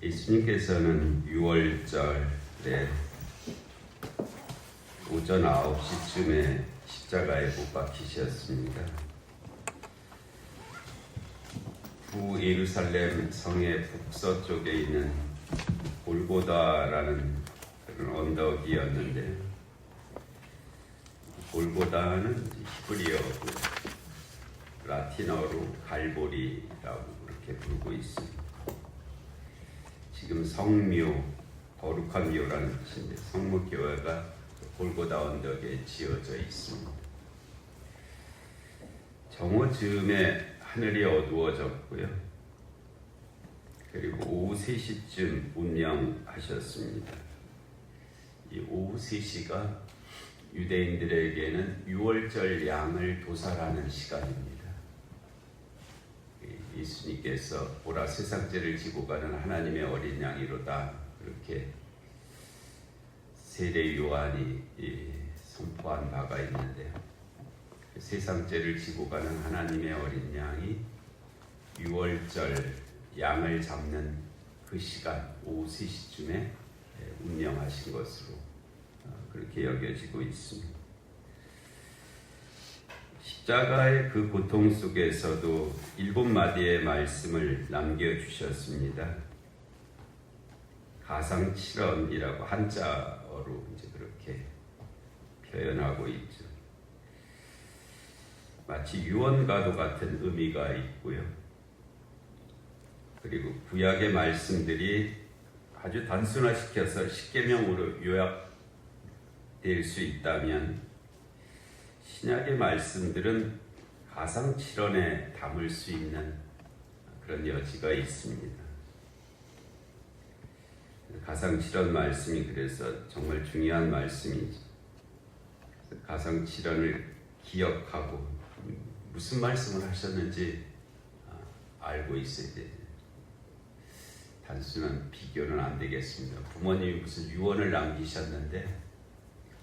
예수님께서는 6월절에 오전 9시쯤에 십자가에 못 박히셨습니다. 구예루살렘 성의 북서쪽에 있는 골고다라는 그런 언덕이었는데, 골고다는 히브리어고 라틴어로 갈보리라고 그렇게 부르고 있습니다. 지금 성묘, 거룩한 묘라는 뜻인데 성모교회가 골고다 언덕에 지어져 있습니다. 정오 즈음에 하늘이 어두워졌고요. 그리고 오후 3시쯤 운명하셨습니다. 이 오후 3시가 유대인들에게는 6월절 양을 도살하는 시간입니다. 예수님께서 보라 세상 죄를 지고 가는 하나님의 어린 양이로다, 그렇게 세례 요한이 선포한 바가 있는데요. 세상 죄를 지고 가는 하나님의 어린 양이 6월절 양을 잡는 그 시간 오후 3시쯤에 운명하신 것으로 그렇게 여겨지고 있습니다. 십자가의 그 고통 속에서도 7마디의 말씀을 남겨주셨습니다. 가상칠언이라고 한자어로 이제 그렇게 표현하고 있죠. 마치 유언과도 같은 의미가 있고요. 그리고 구약의 말씀들이 아주 단순화시켜서 십계명으로 요약될 수 있다면, 신약의 말씀들은 가상칠언에 담을 수 있는 그런 여지가 있습니다. 가상칠언 말씀이 그래서 정말 중요한 말씀이죠. 가상칠언을 기억하고 무슨 말씀을 하셨는지 알고 있어야 돼요. 단순한 비교는 안 되겠습니다. 부모님이 무슨 유언을 남기셨는데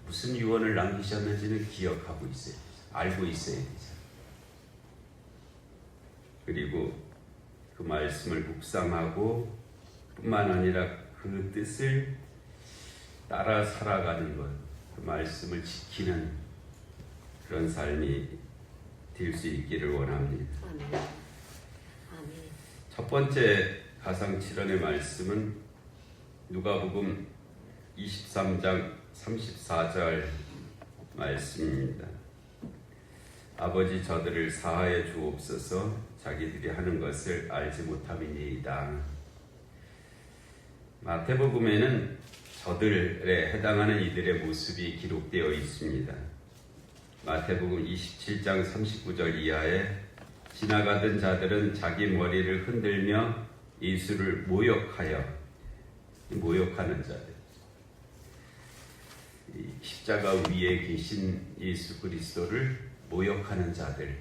무슨 유언을 남기셨는지는 기억하고 있어야 돼요. 알고 있어야 되죠. 그리고 그 말씀을 묵상하고 뿐만 아니라 그 뜻을 따라 살아가는 것, 그 말씀을 지키는 그런 삶이 될 수 있기를 원합니다. 첫 번째 가상칠언의 말씀은 누가복음 23장 34절 말씀입니다. 아버지, 저들을 사하여 주옵소서, 자기들이 하는 것을 알지 못함이니이다. 마태복음에는 저들에 해당하는 이들의 모습이 기록되어 있습니다. 마태복음 27장 39절 이하에 지나가던 자들은 자기 머리를 흔들며 예수를 모욕하여, 모욕하는 자들, 십자가 위에 계신 예수 그리스도를 모욕하는 자들,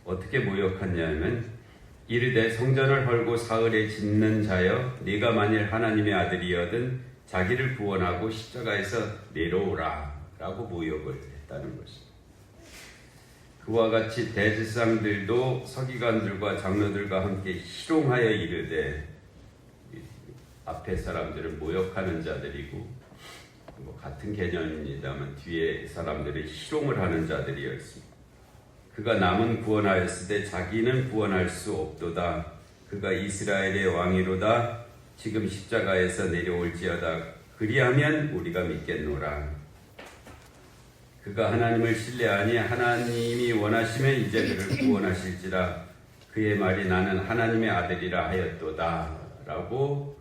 어떻게 모욕하냐면 이르되 성전을 헐고 사흘에 짓는 자여, 네가 만일 하나님의 아들이여든 자기를 구원하고 십자가에서 내려오라 라고 모욕을 했다는 것입니다. 그와 같이 대제사장들도 서기관들과 장로들과 함께 희롱하여 이르되, 앞에 사람들은 모욕하는 자들이고 같은 개념입니다만 뒤에 사람들은 희롱을 하는 자들이었습니다. 그가 남은 구원하였으되 자기는 구원할 수 없도다. 그가 이스라엘의 왕이로다. 지금 십자가에서 내려올지어다. 그리하면 우리가 믿겠노라. 그가 하나님을 신뢰하니 하나님이 원하시면 이제 그를 구원하실지라. 그의 말이 나는 하나님의 아들이라 하였도다. 라고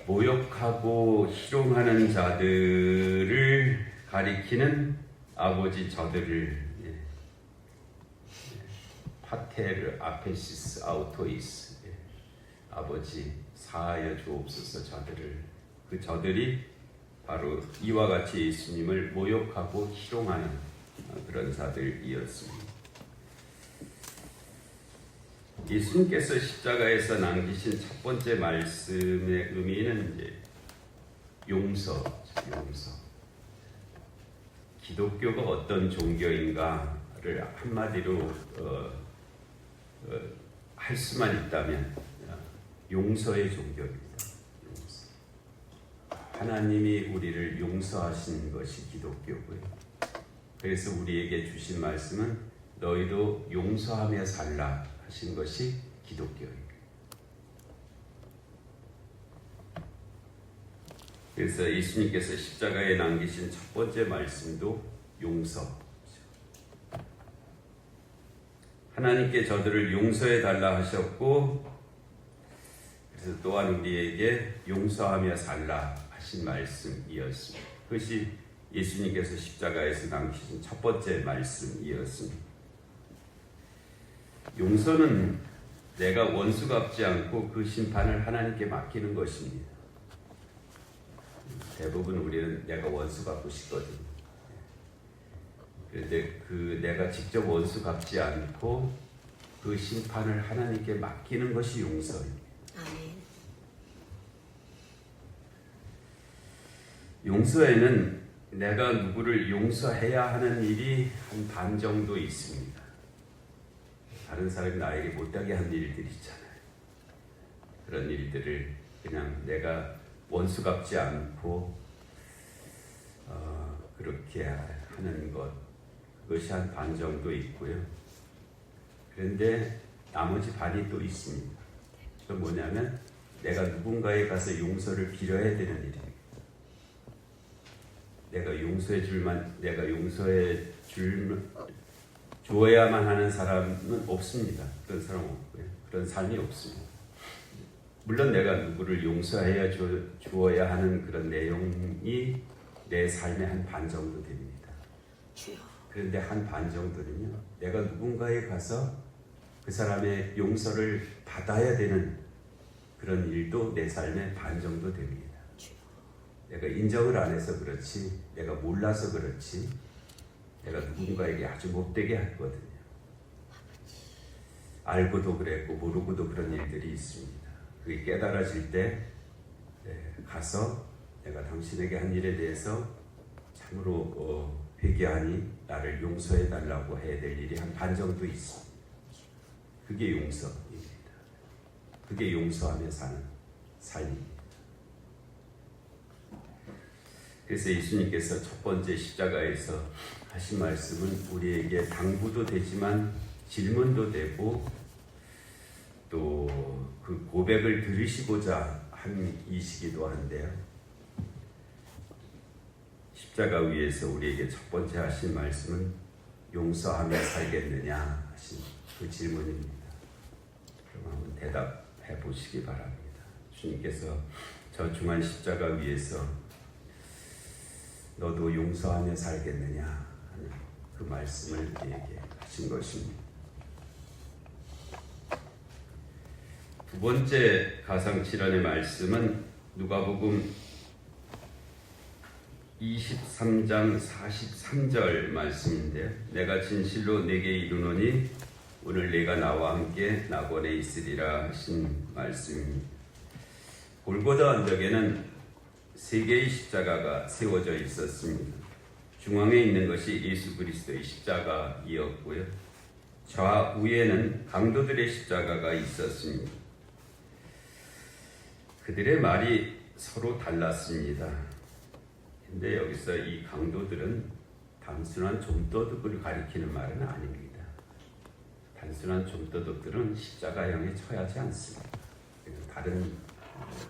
모욕하고 희롱하는 자들을 가리키는 아버지 저들을, 파테르 아페시스 아우토이스, 아버지 사하여 주옵소서 저들을, 그 저들이 바로 이와 같이 예수님을 모욕하고 희롱하는 그런 자들이었습니다. 예수님께서 십자가에서 남기신 첫 번째 말씀의 의미는 이제 용서. 기독교가 어떤 종교인가를 한마디로 할 수만 있다면 용서의 종교입니다. 용서. 하나님이 우리를 용서하신 것이 기독교고요. 그래서 우리에게 주신 말씀은 너희도 용서하며 살라 하신 것이 기독교예요. 그래서 예수님께서 십자가에 남기신 첫 번째 말씀도 용서. 하나님께 저들을 용서해 달라 하셨고, 그래서 또한 우리에게 용서하며 살라 하신 말씀이었습니다. 그것이 예수님께서 십자가에서 남기신 첫 번째 말씀이었습니다. 용서는 내가 원수 갚지 않고 그 심판을 하나님께 맡기는 것입니다. 대부분 우리는 내가 원수 갚고 싶거든요. 그런데 내가 직접 원수 갚지 않고 그 심판을 하나님께 맡기는 것이 용서입니다. 아멘. 용서에는 내가 누구를 용서해야 하는 일이 한 반 정도 있습니다. 다른 사람이 나에게 못하게 한 일들이 있잖아요. 그런 일들을 그냥 내가 원수 갚지 않고 그렇게 하는 것, 그것이 한 반 정도 있고요. 그런데 나머지 반이 또 있습니다. 그건 뭐냐면 내가 누군가에 가서 용서를 빌어야 되는 일입니다. 내가 용서해 주어야만 하는 사람은 없습니다. 그런 사람 없고요. 그런 삶이 없습니다. 물론 내가 누구를 용서해야 주어야 하는 그런 내용이 내 삶의 한 반 정도 됩니다. 그런데 한 반 정도는요, 내가 누군가에 가서 그 사람의 용서를 받아야 되는 그런 일도 내 삶의 반 정도 됩니다. 내가 인정을 안 해서 그렇지, 내가 몰라서 그렇지, 내가 누군가에게 아주 못되게 했거든요. 알고도 그랬고 모르고도 그런 일들이 있습니다. 그게 깨달아질 때 가서 내가 당신에게 한 일에 대해서 참으로 회개하니 나를 용서해 달라고 해야 될 일이 한 반 정도 있습니다. 그게 용서입니다. 그게 용서하며 사는 삶입니다. 그래서 예수님께서 첫 번째 십자가에서 하신 말씀은 우리에게 당부도 되지만 질문도 되고 또 그 고백을 들으시고자 한 이시기도 한데요. 십자가 위에서 우리에게 첫 번째 하신 말씀은 용서하며 살겠느냐 하신 그 질문입니다. 그럼 한번 대답해 보시기 바랍니다. 주님께서 저 중한 십자가 위에서 너도 용서하며 살겠느냐 하는 그 말씀을 우리에게 하신 것입니다. 두 번째 가상칠언의 말씀은 누가복음 23장 43절 말씀인데요. 내가 진실로 내게 이르노니 오늘 내가 나와 함께 낙원에 있으리라 하신 말씀입니다. 골고다 언덕에는 세 개의 십자가가 세워져 있었습니다. 중앙에 있는 것이 예수 그리스도의 십자가이었고요. 좌우에는 강도들의 십자가가 있었습니다. 그들의 말이 서로 달랐습니다. 근데 여기서 이 강도들은 단순한 좀도둑을 가리키는 말은 아닙니다. 단순한 좀도둑들은 십자가형에 처하지 않습니다. 다른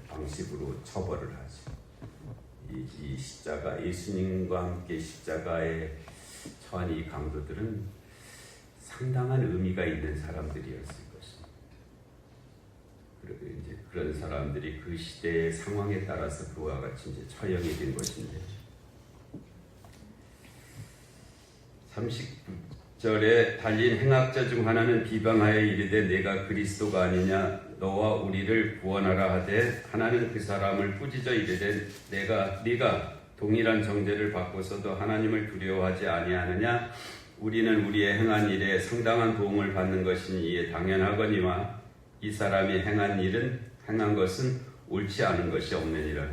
방식으로 처벌을 하죠. 이 십자가, 예수님과 함께 십자가에 처한 이 강도들은 상당한 의미가 있는 사람들이었을 것입니다. 그리고 이제 그런 사람들이 그 시대의 상황에 따라서 그와 같이 이제 처형이 된 것인데, 39절에 달린 행악자 중 하나는 비방하여 이르되 내가 그리스도가 아니냐 너와 우리를 구원하라 하되 하나는 그 사람을 꾸짖어 이르되 네가 동일한 정죄를 받고서도 하나님을 두려워하지 아니하느냐 우리는 우리의 행한 일에 상당한 도움을 받는 것이니 이에 당연하거니와 이 사람이 행한 것은 옳지 않은 것이 없느니라.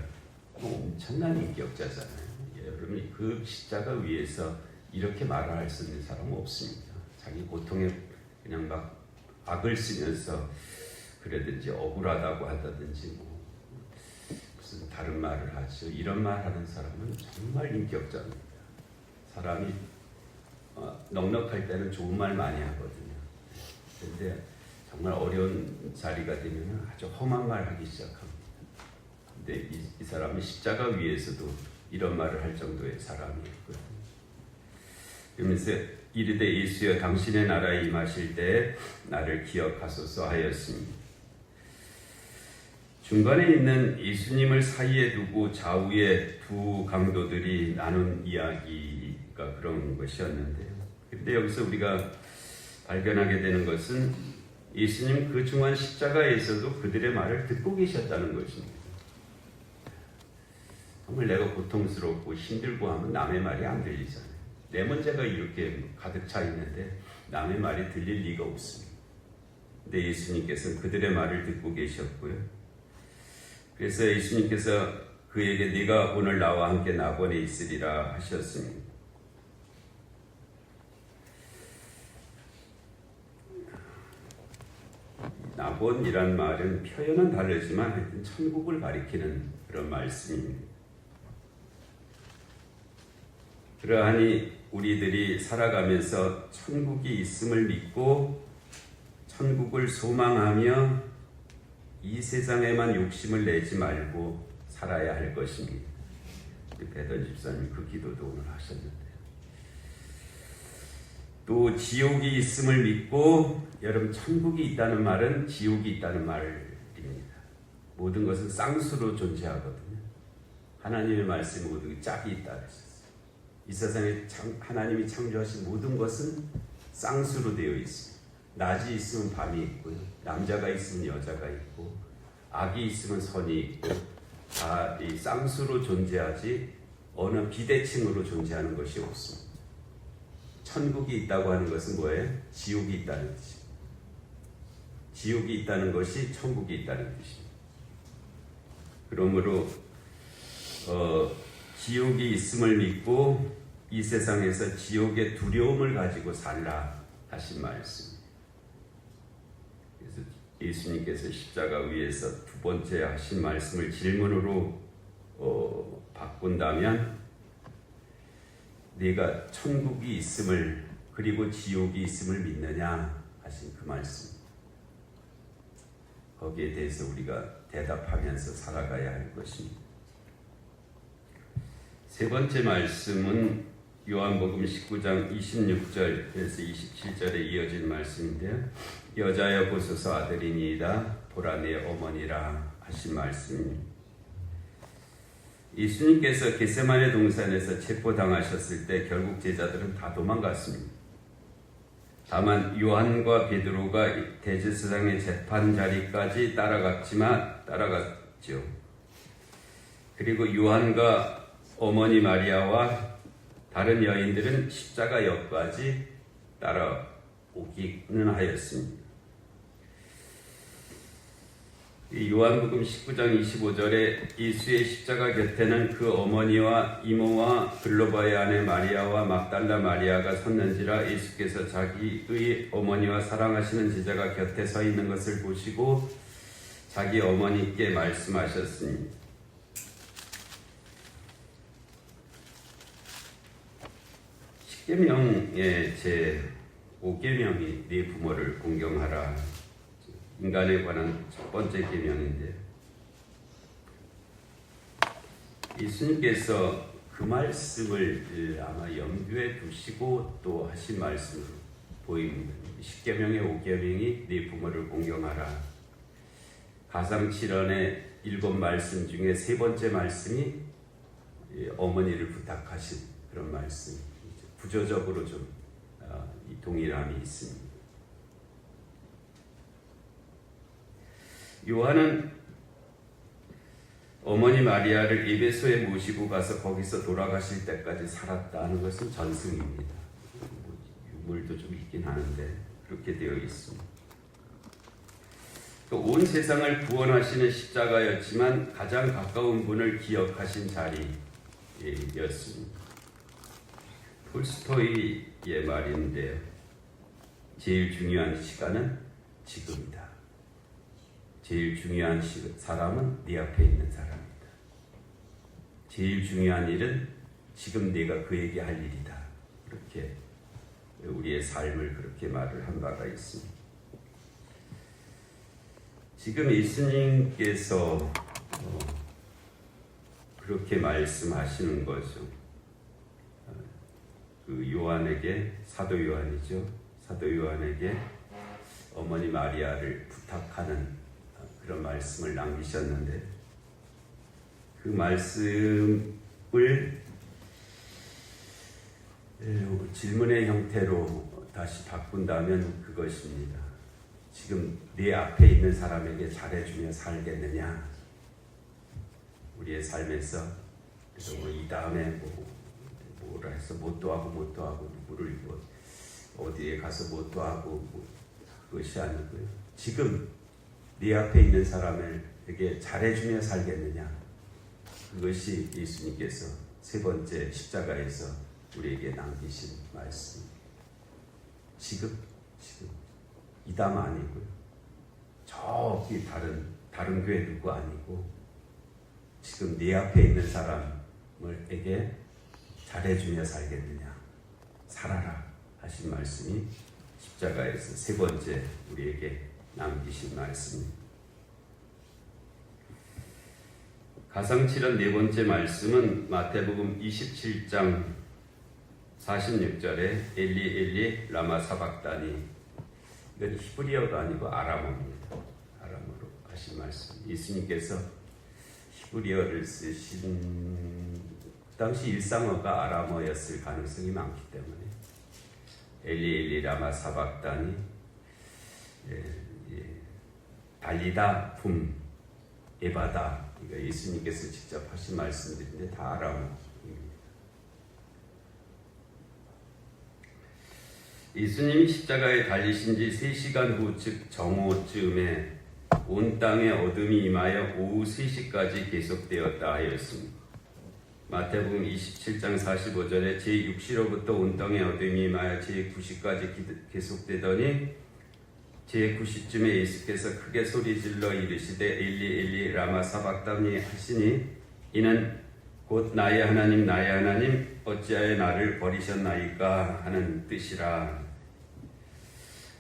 엄청난 인격자잖아요. 여러분 그 십자가 위에서 이렇게 말을 할 수 있는 사람은 없습니다. 자기 고통에 그냥 막 악을 쓰면서 그러든지 억울하다고 하다든지 뭐 무슨 다른 말을 하죠. 이런 말 하는 사람은 정말 인격자입니다. 사람이 넉넉할 때는 좋은 말 많이 하거든요. 그런데 정말 어려운 자리가 되면 아주 험한 말 하기 시작합니다. 근데 이 사람은 십자가 위에서도 이런 말을 할 정도의 사람이었거든요. 그러면서 이르되 예수여 당신의 나라에 임하실 때 나를 기억하소서 하였습니다. 중간에 있는 예수님을 사이에 두고 좌우에 두 강도들이 나눈 이야기가 그런 것이었는데요. 그런데 여기서 우리가 발견하게 되는 것은 예수님 그 중한 십자가에서도 그들의 말을 듣고 계셨다는 것입니다. 정말 내가 고통스럽고 힘들고 하면 남의 말이 안 들리잖아요. 내 문제가 이렇게 가득 차 있는데 남의 말이 들릴 리가 없습니다. 근데 예수님께서는 그들의 말을 듣고 계셨고요. 그래서 예수님께서 그에게 네가 오늘 나와 함께 낙원에 있으리라 하셨습니다. 낙원이란 말은 표현은 다르지만 하여튼 천국을 가리키는 그런 말씀입니다. 그러하니 우리들이 살아가면서 천국이 있음을 믿고 천국을 소망하며 이 세상에만 욕심을 내지 말고 살아야 할 것입니다. 배던 집사님 그 기도도 오늘 하셨는데요. 또 지옥이 있음을 믿고, 여러분 천국이 있다는 말은 지옥이 있다는 말입니다. 모든 것은 쌍수로 존재하거든요. 하나님의 말씀이 모두 짝이 있다 그랬어요. 이 세상에 하나님이 창조하신 모든 것은 쌍수로 되어 있습니다. 낮이 있으면 밤이 있고요. 남자가 있으면 여자가 있고, 악이 있으면 선이 있고, 다 이 쌍수로 존재하지 어느 비대칭으로 존재하는 것이 없습니다. 천국이 있다고 하는 것은 뭐예요? 지옥이 있다는 뜻입니다. 지옥이 있다는 것이 천국이 있다는 뜻입니다. 그러므로 지옥이 있음을 믿고 이 세상에서 지옥의 두려움을 가지고 살라 하신 말씀입니다. 그래서 예수님께서 십자가 위에서 두 번째 하신 말씀을 질문으로 바꾼다면, 네가 천국이 있음을 그리고 지옥이 있음을 믿느냐 하신 그 말씀, 거기에 대해서 우리가 대답하면서 살아가야 할 것입니다. 세 번째 말씀은 요한복음 19장 26절에서 27절에 이어진 말씀인데요. 여자여 보소서 아들이니이다, 보라 내 어머니라 하신 말씀입니다. 예수님께서 겟세마네 동산에서 체포당하셨을 때 결국 제자들은 다 도망갔습니다. 다만 요한과 베드로가 대제사장의 재판 자리까지 따라갔죠. 그리고 요한과 어머니 마리아와 다른 여인들은 십자가 옆까지 따라오기는 하였습니다. 요한복음 19장 25절에 예수의 십자가 곁에는 그 어머니와 이모와 글로바의 아내 마리아와 막달라 마리아가 섰는지라, 예수께서 자기의 어머니와 사랑하시는 제자가 곁에 서 있는 것을 보시고 자기 어머니께 말씀하셨습니다. 십계명의 제 5계명이 네 부모를 공경하라, 인간에 관한 첫 번째 계명인데, 예수님께서 그 말씀을 아마 염두에 두시고 또 하신 말씀으로 보입니다. 십계명의 5계명이 네 부모를 공경하라. 가상칠언의 7말씀 중에 세 번째 말씀이 어머니를 부탁하신 그런 말씀, 구조적으로 좀 동일함이 있습니다. 요한은 어머니 마리아를 에베소에 모시고 가서 거기서 돌아가실 때까지 살았다는 것은 전승입니다. 유물도 좀 있긴 하는데 그렇게 되어 있습니다. 또 온 세상을 구원하시는 십자가였지만 가장 가까운 분을 기억하신 자리였습니다. 톨스토이의 말인데요. 제일 중요한 시간은 지금이다. 제일 중요한 사람은 네 앞에 있는 사람이다. 제일 중요한 일은 지금 내가 그에게 할 일이다. 그렇게 우리의 삶을 그렇게 말을 한 바가 있습니다. 지금 예수님께서 그렇게 말씀하시는 거죠. 그 요한에게, 사도 요한이죠. 사도 요한에게 어머니 마리아를 부탁하는 그런 말씀을 남기셨는데, 그 말씀을 질문의 형태로 다시 바꾼다면 그것입니다. 지금 내 앞에 있는 사람에게 잘해주며 살겠느냐? 우리의 삶에서 그래서 이 다음에 뭐라 해서 못도 하고 누구를 어디에 가서 못도 하고 그것이 아니고요. 지금 네 앞에 있는 사람에게 잘해주며 살겠느냐? 그것이 예수님께서 세 번째 십자가에서 우리에게 남기신 말씀. 지금 이담 아니고요. 저기 다른 교회 누구 아니고 지금 네 앞에 있는 사람에게 잘해주며 살겠느냐? 살아라 하신 말씀이 십자가에서 세 번째 우리에게 남기신 말씀입니다. 가상칠언 네 번째 말씀은 마태복음 27장 46절에 엘리 엘리 라마 사박다니, 이건 히브리어가 아니고 아람어입니다. 아람어로 하신 말씀. 예수님께서 히브리어를 쓰신 그 당시 일상어가 아람어였을 가능성이 많기 때문에 엘리 엘리 라마 사박다니, 달리다 붐 에바다, 그러니까 예수님께서 직접 하신 말씀들인데 다 아람어입니다. 예수님이 십자가에 달리신 지 3시간 후, 즉 정오쯤에 온 땅에 어둠이 임하여 오후 3시까지 계속되었다 하였습니다. 마태복음 27장 45절에 제6시로부터 온 땅에 어둠이 임하여 제9시까지 계속되더니 제9시쯤에 예수께서 크게 소리질러 이르시되 엘리 엘리 라마 사박다니 하시니, 이는 곧 나의 하나님 나의 하나님 어찌하여 나를 버리셨나이까 하는 뜻이라.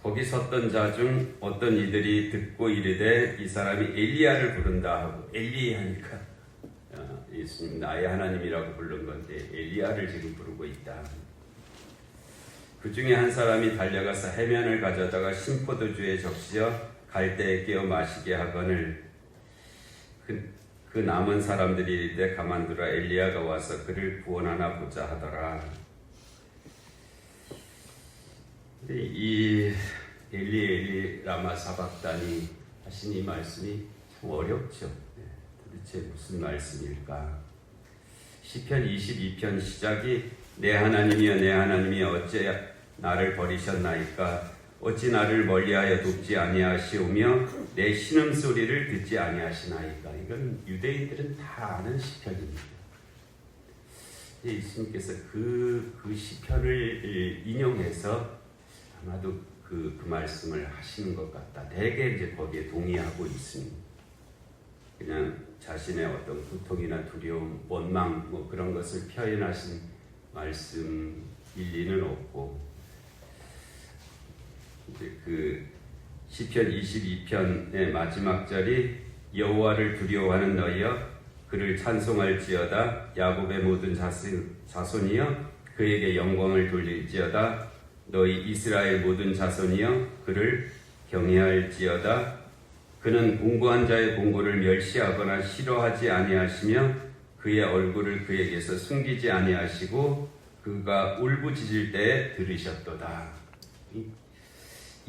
거기 섰던 자 중 어떤 이들이 듣고 이르되 이 사람이 엘리야를 부른다 하고, 엘리 하니까 예수님 나의 하나님이라고 부른 건데 엘리야를 지금 부르고 있다. 그 중에 한 사람이 달려가서 해면을 가져다가 신포도주에 적시어 갈대에 끼워 마시게 하거늘 그 남은 사람들이 이르되 가만두라, 엘리야가 와서 그를 구원하나 보자 하더라. 이 엘리 엘리 라마 사박다니 하신 이 말씀이 참 어렵죠. 도대체 무슨 말씀일까? 시편 22편 시작이 내 하나님이여 내 하나님이여 어찌 나를 버리셨나이까? 어찌 나를 멀리하여 돕지 아니하시오며 내 신음소리를 듣지 아니하시나이까? 이건 유대인들은 다 아는 시편입니다. 예수님께서 그 시편을 인용해서 아마도 그 말씀을 하시는 것 같다. 대개 이제 거기에 동의하고 있습니다. 그냥 자신의 어떤 고통이나 두려움, 원망 뭐 그런 것을 표현하신 말씀 일리는 없고, 이제 그 시편 22편의 마지막 절이 여호와를 두려워하는 너희여 그를 찬송할지어다, 야곱의 모든 자손이여 그에게 영광을 돌릴지어다, 너희 이스라엘 모든 자손이여 그를 경외할지어다. 그는 공고한 자의 공고를 멸시하거나 싫어하지 아니하시며 그의 얼굴을 그에게서 숨기지 아니하시고 그가 울부짖을 때에 들으셨도다.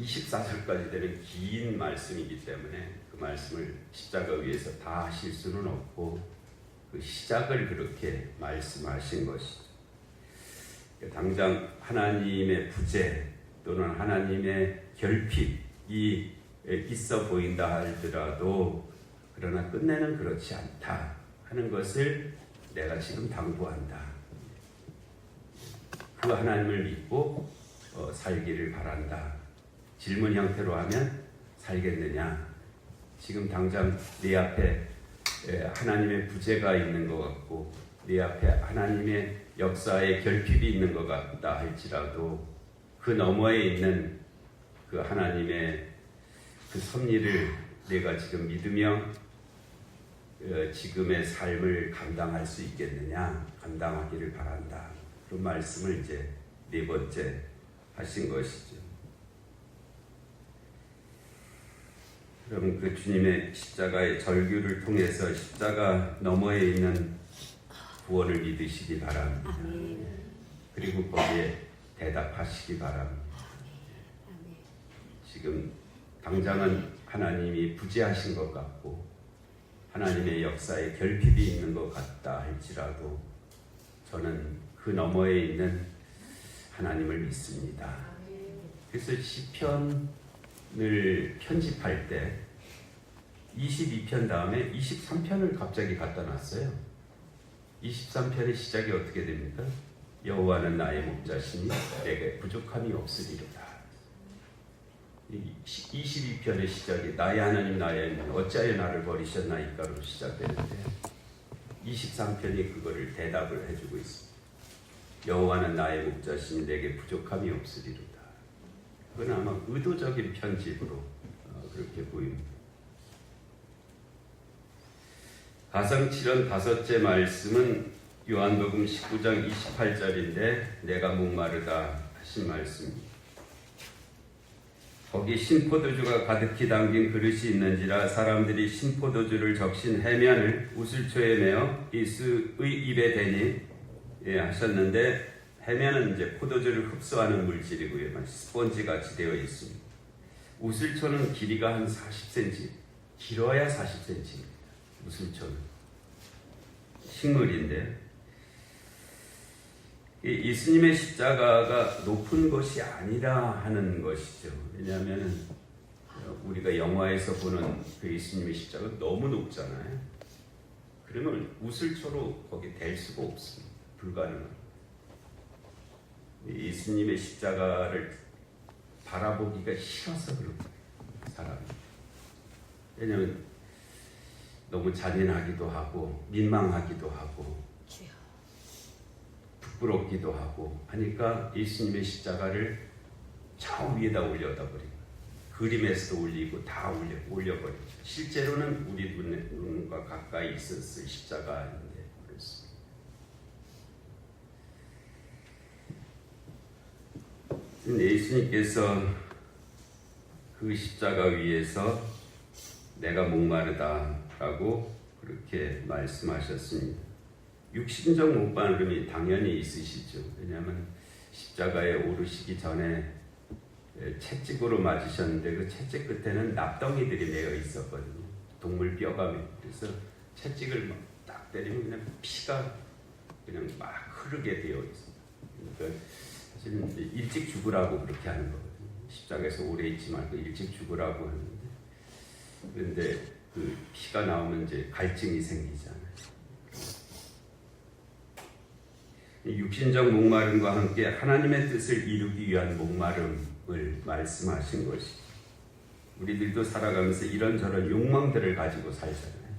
24절까지 되는 긴 말씀이기 때문에 그 말씀을 십자가 위에서 다 하실 수는 없고 그 시작을 그렇게 말씀하신 것이죠. 당장 하나님의 부재 또는 하나님의 결핍이 있어 보인다 할지라도 그러나 끝내는 그렇지 않다 하는 것을 내가 지금 당부한다. 그 하나님을 믿고 살기를 바란다. 질문 형태로 하면 살겠느냐? 지금 당장 내 앞에 하나님의 부재가 있는 것 같고 내 앞에 하나님의 역사의 결핍이 있는 것 같다 할지라도 그 너머에 있는 그 하나님의 그 섭리를 내가 지금 믿으며 지금의 삶을 감당할 수 있겠느냐, 감당하기를 바란다. 그런 말씀을 이제 네 번째 하신 것이죠. 그럼 그 주님의 십자가의 절규를 통해서 십자가 너머에 있는 구원을 믿으시기 바랍니다. 그리고 거기에 대답하시기 바랍니다. 지금 당장은 하나님이 부재하신 것 같고 하나님의 역사에 결핍이 있는 것 같다 할지라도 저는 그 너머에 있는 하나님을 믿습니다. 그래서 시편을 편집할 때 22편 다음에 23편을 갑자기 갖다 놨어요. 23편의 시작이 어떻게 됩니까? 여호와는 나의 목자시니 내게 부족함이 없으리로다. 22편의 시작이 나의 하나님 나의 하나님 어찌하여 나를 버리셨나이까로 시작되는데 23편이 그거를 대답을 해주고 있습니다. 여호와는 나의 목자시니 내게 부족함이 없으리로다. 그건 아마 의도적인 편집으로 그렇게 보입니다. 가성칠언 다섯째 말씀은 요한복음 19장 28절인데 내가 목마르다 하신 말씀입니다. 거기 신포도주가 가득히 담긴 그릇이 있는지라 사람들이 신포도주를 적신 해면을 우슬초에 매어 예수의 입에 대니 하셨는데 해면은 이제 포도주를 흡수하는 물질이고요. 스펀지 같이 되어 있습니다. 우슬초는 길이가 한 40cm, 길어야 40cm입니다. 우슬초는 식물인데 예수님의 십자가가 높은 것이 아니라 하는 것이죠. 왜냐하면 우리가 영화에서 보는 그 예수님의 십자가 너무 높잖아요. 그러면 우슬초로 거기 댈 수가 없습니다. 불가능합니다. 예수님의 십자가를 바라보기가 싫어서 그렇고 사람이. 왜냐하면 너무 잔인하기도 하고 민망하기도 하고 부끄럽기도 하고 하니까 예수님의 십자가를 저 위에다 올려다 버리고 그림에서도 올리고 다 올려버리죠. 실제로는 우리 눈과 가까이 있었을 십자가인데 그렇습니다. 예수님께서 그 십자가 위에서 내가 목마르다라고 그렇게 말씀하셨습니다. 육신적 목마름이 당연히 있으시죠. 왜냐하면 십자가에 오르시기 전에 채찍으로 맞으셨는데 그 채찍 끝에는 납덩이들이 매여 있었거든요. 동물 뼈가. 그래서 채찍을 딱 때리면 그냥 피가 그냥 막 흐르게 되어 있습니다. 그러니까 사실은 일찍 죽으라고 그렇게 하는 거거든요. 십자가에서 오래 있지 말고 일찍 죽으라고 하는데 그런데 그 피가 나오면 이제 갈증이 생기잖아요. 육신적 목마름과 함께 하나님의 뜻을 이루기 위한 목마름을 말씀하신 것이죠. 우리들도 살아가면서 이런저런 욕망들을 가지고 살잖아요.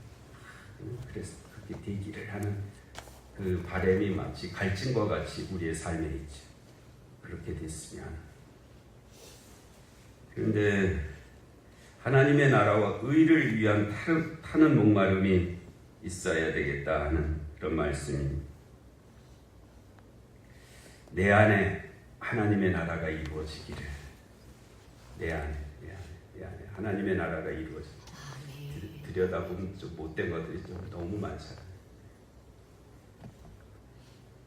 그래서 그렇게 되기를 하는 그 바람이 마치 갈증과 같이 우리의 삶에 있죠. 그렇게 됐으면. 그런데 하나님의 나라와 의를 위한 타는 목마름이 있어야 되겠다 하는 그런 말씀입니다. 내 안에 하나님의 나라가 이루어지기를. 내 안에 하나님의 나라가 이루어지기를. 들여다보면 좀 못된 것들이 좀 너무 많잖아요.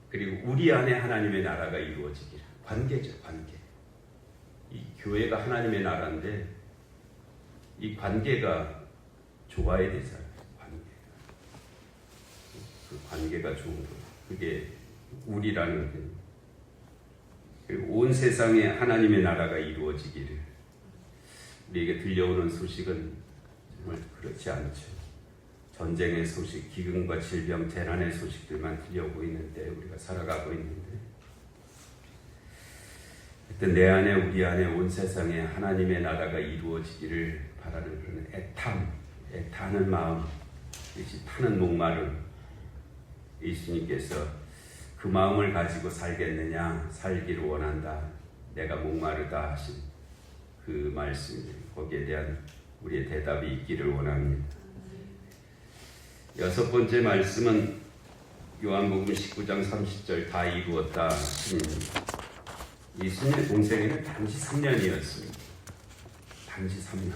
그리고 우리 안에 하나님의 나라가 이루어지기를. 관계죠, 관계. 이 교회가 하나님의 나라인데 이 관계가 좋아야 되잖아요. 그 관계가 좋은 거. 그게 우리라는 게. 그리고 온 세상에 하나님의 나라가 이루어지기를. 우리에게 들려오는 소식은 정말 그렇지 않죠. 전쟁의 소식, 기근과 질병, 재난의 소식들만 들려오고 있는데 우리가 살아가고 있는데 하여튼 내 안에 우리 안에 온 세상에 하나님의 나라가 이루어지기를 바라는 그런 애탐 애타는 마음, 타는 목마름, 예수님께서 그 마음을 가지고 살겠느냐, 살기를 원한다, 내가 목마르다 하신 그 말씀, 거기에 대한 우리의 대답이 있기를 원합니다. 여섯 번째 말씀은 요한복음 19장 30절 다 이루었다 하십니다. 예수님의 공생애는 단지 3년이었습니다. 단지 3년.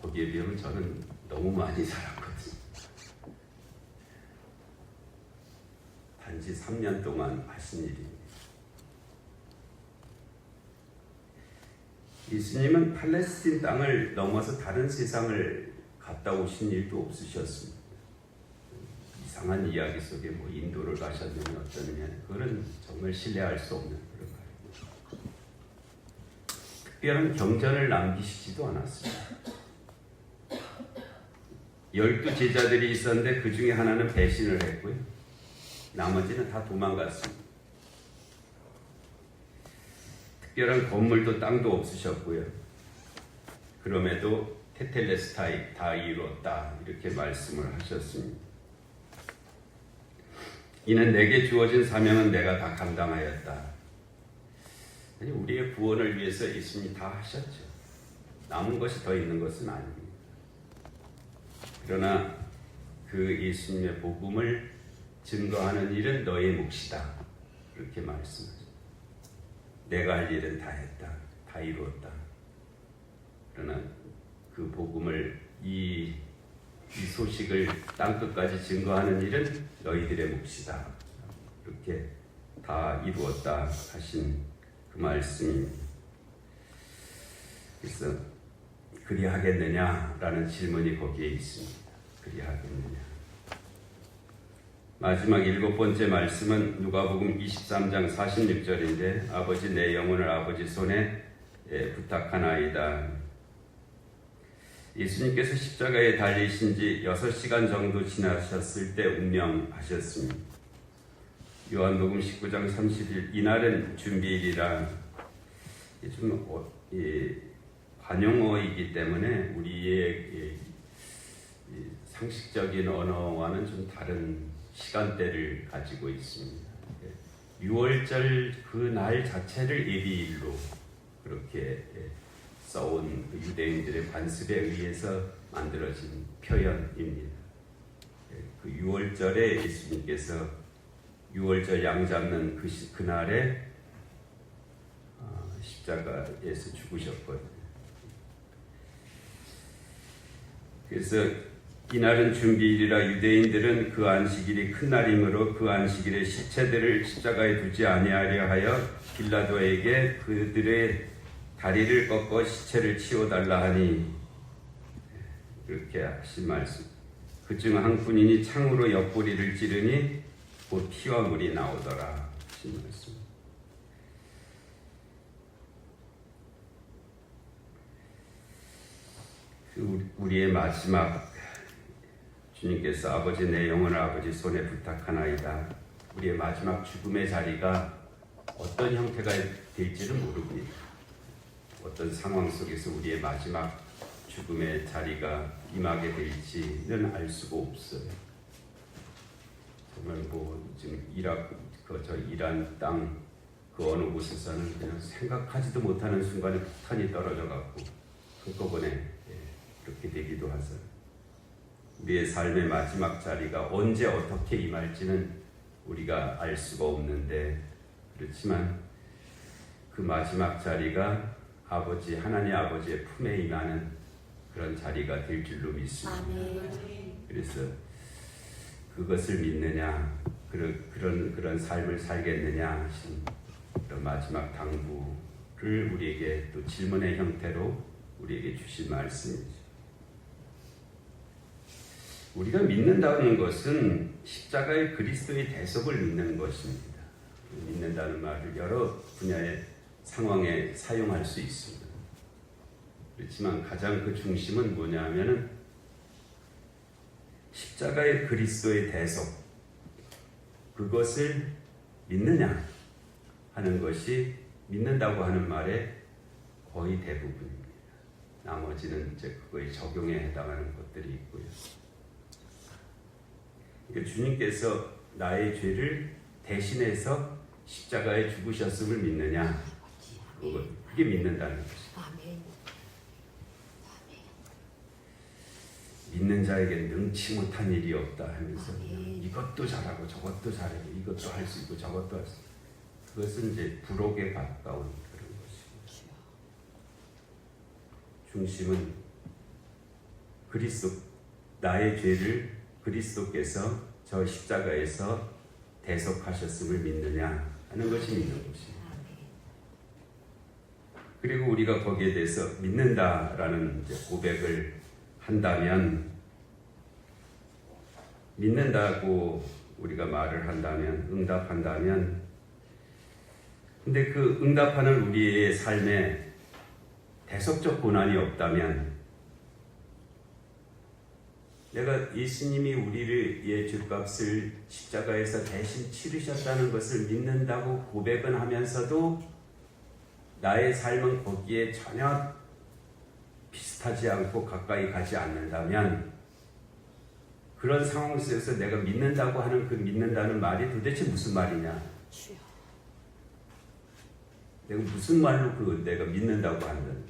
거기에 비하면 저는 너무 많이 살았거든요. 단지 3년 동안 하신 일입니다. 예수님은 팔레스틴 땅을 넘어서 다른 세상을 갔다 오신 일도 없으셨습니다. 이상한 이야기 속에 뭐 인도를 가셨느냐 어쩌느냐, 그거는 정말 신뢰할 수 없는 그런 말입니다. 특별한 경전을 남기시지도 않았습니다. 12 제자들이 있었는데 그 중에 하나는 배신을 했고요. 나머지는 다 도망갔습니다. 특별한 건물도 땅도 없으셨고요. 그럼에도 테텔레스타이 다 이루었다 이렇게 말씀을 하셨습니다. 이는 내게 주어진 사명은 내가 다 감당하였다. 아니, 우리의 구원을 위해서 예수님이 다 하셨죠. 남은 것이 더 있는 것은 아닙니다. 그러나 그 예수님의 복음을 증거하는 일은 너의 몫이다. 그렇게 말씀하죠. 내가 할 일은 다 했다. 다 이루었다. 그러나 그 복음을 이 소식을 땅끝까지 증거하는 일은 너희들의 몫이다. 이렇게 다 이루었다 하신 그 말씀입니다. 그래서 그리하겠느냐라는 질문이 거기에 있습니다. 그리하겠느냐. 마지막 7번째 말씀은 누가복음 23장 46절인데 아버지 내 영혼을 아버지 손에 부탁하나이다. 예수님께서 십자가에 달리신 지 6시간 정도 지나셨을 때 운명하셨습니다. 요한복음 19장 30일 이날은 준비일이라 좀 관용어이기 때문에 우리의 상식적인 언어와는 좀 다른 시간대를 가지고 있습니다. 6월절 그 날 자체를 예비일로 그렇게 써온 유대인들의 관습에 의해서 만들어진 표현입니다. 그 6월절에 예수님께서 6월절 양 잡는 그날에 십자가에서 죽으셨거든요. 그래서 이날은 준비일이라 유대인들은 그 안식일이 큰 날이므로 그 안식일에 시체들을 십자가에 두지 아니하려 하여 빌라도에게 그들의 다리를 꺾어 시체를 치워달라 하니 그렇게 하신 말씀. 그중 한 군인이 창으로 옆구리를 찌르니 곧 피와 물이 나오더라 하신 말씀. 우리의 마지막 주님께서 아버지 내 영혼을 아버지 손에 부탁하나이다. 우리의 마지막 죽음의 자리가 어떤 형태가 될지는 모릅니다. 어떤 상황 속에서 우리의 마지막 죽음의 자리가 임하게 될지는 알 수가 없어요. 정말 지금 이란 땅 그 어느 곳에서는 그냥 생각하지도 못하는 순간에 폭탄이 떨어져 갖고 한꺼번에 그렇게 되기도 하죠. 우리의 삶의 마지막 자리가 언제 어떻게 임할지는 우리가 알 수가 없는데 그렇지만 그 마지막 자리가 하나님 아버지의 품에 임하는 그런 자리가 될 줄로 믿습니다. 그래서 그것을 믿느냐, 그런 삶을 살겠느냐 하신 그런 마지막 당부를 우리에게 또 질문의 형태로 우리에게 주신 말씀이죠. 우리가 믿는다는 것은 십자가의 그리스도의 대속을 믿는 것입니다. 믿는다는 말을 여러 분야의 상황에 사용할 수 있습니다. 그렇지만 가장 그 중심은 뭐냐 하면은 십자가의 그리스도의 대속, 그것을 믿느냐 하는 것이 믿는다고 하는 말의 거의 대부분입니다. 나머지는 이제 그거에 적용에 해당하는 것들이 있고요. 그러니까 주님께서 나의 죄를 대신해서 십자가에 죽으셨음을 믿느냐? 그게 믿는다는 것이죠. 믿는 자에게 능치 못한 일이 없다 하면서 이것도 잘하고 저것도 잘하고 이것도 할 수 있고 저것도 할 수 있고, 그것은 이제 부록에 가까운 그런 것이고, 중심은 그리스도, 나의 죄를 그리스도께서 저 십자가에서 대속하셨음을 믿느냐 하는 것이 믿는 것입니다. 그리고 우리가 거기에 대해서 믿는다라는 이제 고백을 한다면, 믿는다고 우리가 말을 한다면, 응답한다면, 근데 그 응답하는 우리의 삶에 대속적 고난이 없다면, 내가 예수님이 우리의 죄값을 십자가에서 대신 치르셨다는 것을 믿는다고 고백은 하면서도 나의 삶은 거기에 전혀 비슷하지 않고 가까이 가지 않는다면, 그런 상황 속에서 내가 믿는다고 하는 그 믿는다는 말이 도대체 무슨 말이냐? 내가 무슨 말로 그 내가 믿는다고 하는?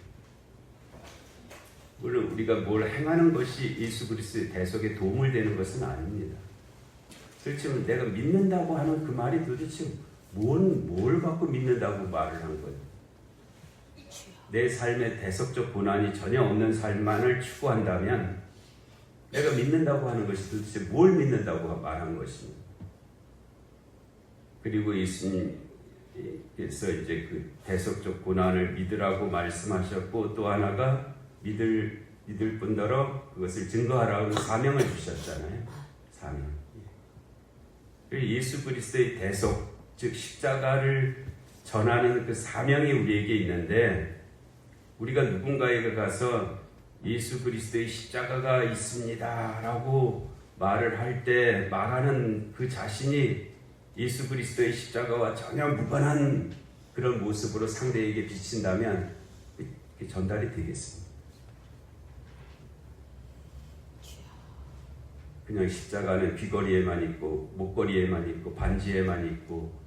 물론 우리가 뭘 행하는 것이 예수 그리스도의 대속에 도움을 되는 것은 아닙니다. 그렇지만 내가 믿는다고 하는 그 말이 도대체 뭘 갖고 믿는다고 말을 한 거예요? 내 삶에 대속적 고난이 전혀 없는 삶만을 추구한다면 내가 믿는다고 하는 것이 도대체 뭘 믿는다고 말한 것입니다. 그리고 예수님께서 이제 그 대속적 고난을 믿으라고 말씀하셨고, 또 하나가 믿을 뿐더러 그것을 증거하라고 사명을 주셨잖아요. 사명. 예수 그리스도의 대속, 즉 십자가를 전하는 그 사명이 우리에게 있는데, 우리가 누군가에게 가서 예수 그리스도의 십자가가 있습니다 라고 말을 할 때 말하는 그 자신이 예수 그리스도의 십자가와 전혀 무관한 그런 모습으로 상대에게 비친다면 그게 전달이 되겠습니다. 그냥 십자가는 귀걸이에만 있고 목걸이에만 있고 반지에만 있고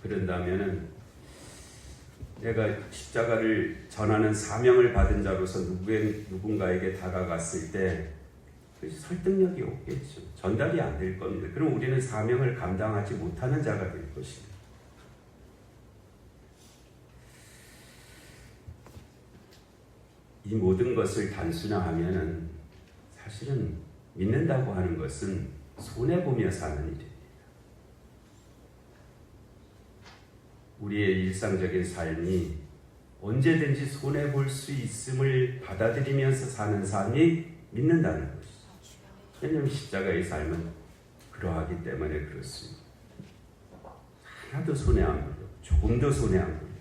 그런다면은, 내가 십자가를 전하는 사명을 받은 자로서 누군가에게 다가갔을 때 설득력이 없겠죠. 전달이 안 될 겁니다. 그럼 우리는 사명을 감당하지 못하는 자가 될 것입니다. 이 모든 것을 단순화하면은 사실은 믿는다고 하는 것은 손해보며 사는 일입니다. 우리의 일상적인 삶이 언제든지 손해볼 수 있음을 받아들이면서 사는 삶이 믿는다는 것이죠. 왜냐하면 십자가의 삶은 그러하기 때문에 그렇습니다. 하나도 손해 안 보려, 조금도 손해 안 보려.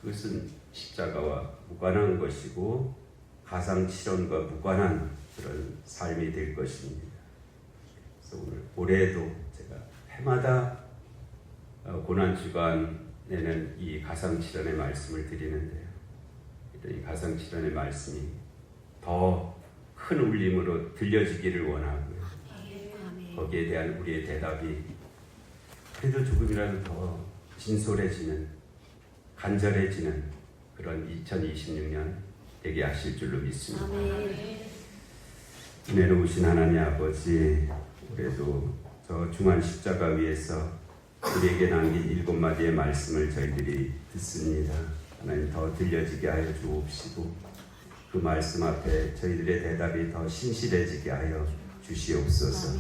그것은 십자가와 무관한 것이고 가상칠언과 무관한 그런 삶이 될 것입니다. 그래서 오늘 올해도 제가 해마다 고난주간에는 이 가상칠언의 말씀을 드리는데요. 이 가상칠언의 말씀이 더 큰 울림으로 들려지기를 원하고요. 거기에 대한 우리의 대답이 그래도 조금이라도 더 진솔해지는, 간절해지는 그런 2026년 되게 하실 줄로 믿습니다. 은혜로우신 하나님 아버지, 올해도 저 중한 십자가 위에서 우리에게 남긴 7마디의 말씀을 저희들이 듣습니다. 하나님 더 들려지게 하여 주옵시고, 그 말씀 앞에 저희들의 대답이 더 신실해지게 하여 주시옵소서.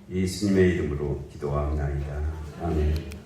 예수님의 이름으로 기도하옵나이다. 아멘.